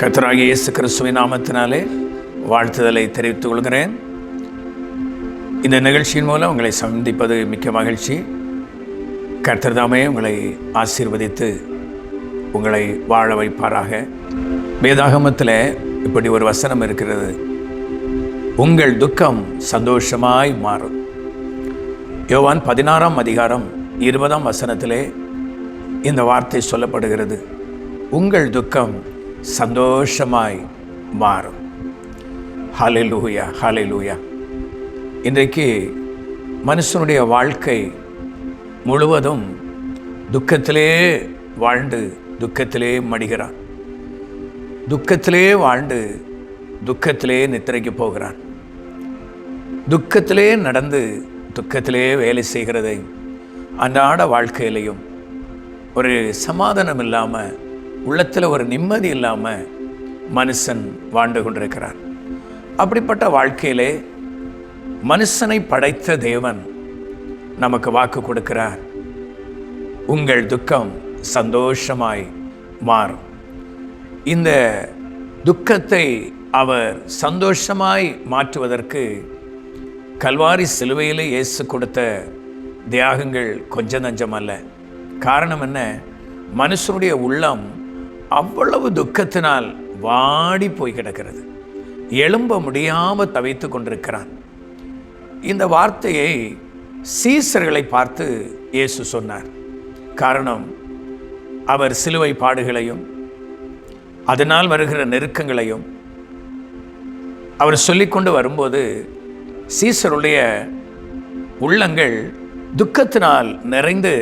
கர்த்தராகிய இயேசு கிறிஸ்துவின் நாமத்தினாலே வாழ்த்துதலை தெரிவித்துக் கொள்கிறேன். இந்த நிகழ்ச்சியின் மூலம் உங்களை சந்திப்பது மிக்க மகிழ்ச்சி. கர்த்தர் தாமே உங்களை ஆசீர்வதித்து உங்களை வாழ வைப்பாராக. வேதாகமத்தில் இப்படி ஒரு வசனம் இருக்கிறது, உங்கள் துக்கம் சந்தோஷமாய் மாறும். யோவான் 16ஆம் அதிகாரம் 20ஆம் வசனத்திலே இந்த வார்த்தை சொல்லப்படுகிறது, உங்கள் துக்கம் சந்தோஷமாய் மாறும். ஹல்லேலூயா, ஹல்லேலூயா. இன்றைக்கு மனுஷனுடைய வாழ்க்கை முழுவதும் துக்கத்திலே வாழ்ந்து துக்கத்திலே மடிகிறான், துக்கத்திலே வாழ்ந்து துக்கத்திலே நித்திரைக்கு போகிறான், துக்கத்திலே நடந்து துக்கத்திலே வேலை செய்கிறதை அன்றாட வாழ்க்கையிலையும் ஒரு சமாதானம் இல்லாமல், உள்ளத்தில் ஒரு நிம்மதி இல்லாமல் மனுஷன் வாழ்ந்து கொண்டிருக்கிறான். அப்படிப்பட்ட வாழ்க்கையிலே மனுஷனை படைத்த தேவன் நமக்கு வாக்கு கொடுக்கிறார், உங்கள் துக்கம் சந்தோஷமாய் மாறும். இந்த துக்கத்தை அவர் சந்தோஷமாய் மாற்றுவதற்கு கல்வாரி சிலுவையிலே இயேசு கொடுத்த தியாகங்கள் கொஞ்சம் நஞ்சம் அல்ல. காரணம் என்ன? மனுஷனுடைய உள்ளம் அவ்வளவு துக்கத்தினால் வாடி போய் கிடக்கிறது, எழும்ப முடியாமல் தவித்து கொண்டிருக்கிறான். இந்த வார்த்தையை சீசர்களை பார்த்து இயேசு சொன்னார். காரணம், அவர் சிலுவை பாடுகளையும் அதனால் வருகிற நெருக்கங்களையும் அவர் சொல்லிக்கொண்டு வரும்போது சீசருடைய உள்ளங்கள் துக்கத்தினால் நிறைந்து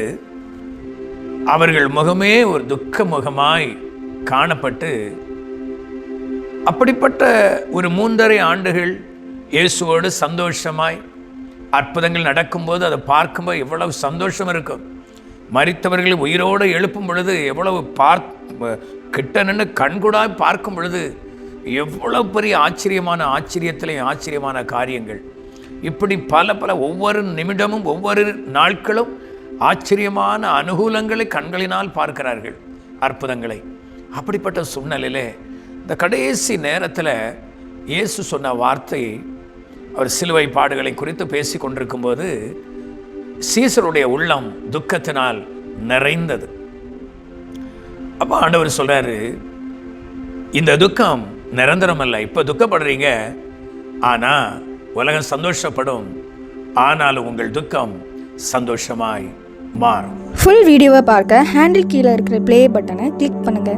அவர்கள் முகமே ஒரு துக்க முகமாய் காணப்பட்டு, அப்படிப்பட்ட ஒரு 3.5 ஆண்டுகள் இயேசுவோடு சந்தோஷமாய் அற்புதங்கள் நடக்கும்போது அதை பார்க்கும்போது எவ்வளவு சந்தோஷம் இருக்கும். மரித்தவர்கள் உயிரோடு எழுப்பும் பொழுது எவ்வளவு கிட்ட நின்று கண்கூடாய் பார்க்கும் பொழுது எவ்வளவு பெரிய ஆச்சரியமான காரியங்கள். இப்படி பல ஒவ்வொரு நிமிடமும் ஒவ்வொரு நாட்களும் ஆச்சரியமான அனுகூலங்களை கண்களினால் பார்க்கிறார்கள், அற்புதங்களை. அப்படிப்பட்ட சூழ்நிலையிலே இந்த கடைசி நேரத்தில் இயேசு சொன்ன வார்த்தை, அவர் சிலுவை பாடுகளை குறித்து பேசி கொண்டிருக்கும்போது சீசருடைய உள்ளம் துக்கத்தினால் நிறைந்தது. அப்போ ஆண்டவர் சொல்றாரு, இந்த துக்கம் நிரந்தரம் அல்ல. இப்போ துக்கப்படுறீங்க, ஆனால் உலகம் சந்தோஷப்படும், ஆனாலும் உங்கள் துக்கம் சந்தோஷமாய் மாறும். ஃபுல் வீடியோவை பார்க்க ஹேண்டில் கீழே இருக்கிற ப்ளே பட்டனை கிளிக் பண்ணுங்க.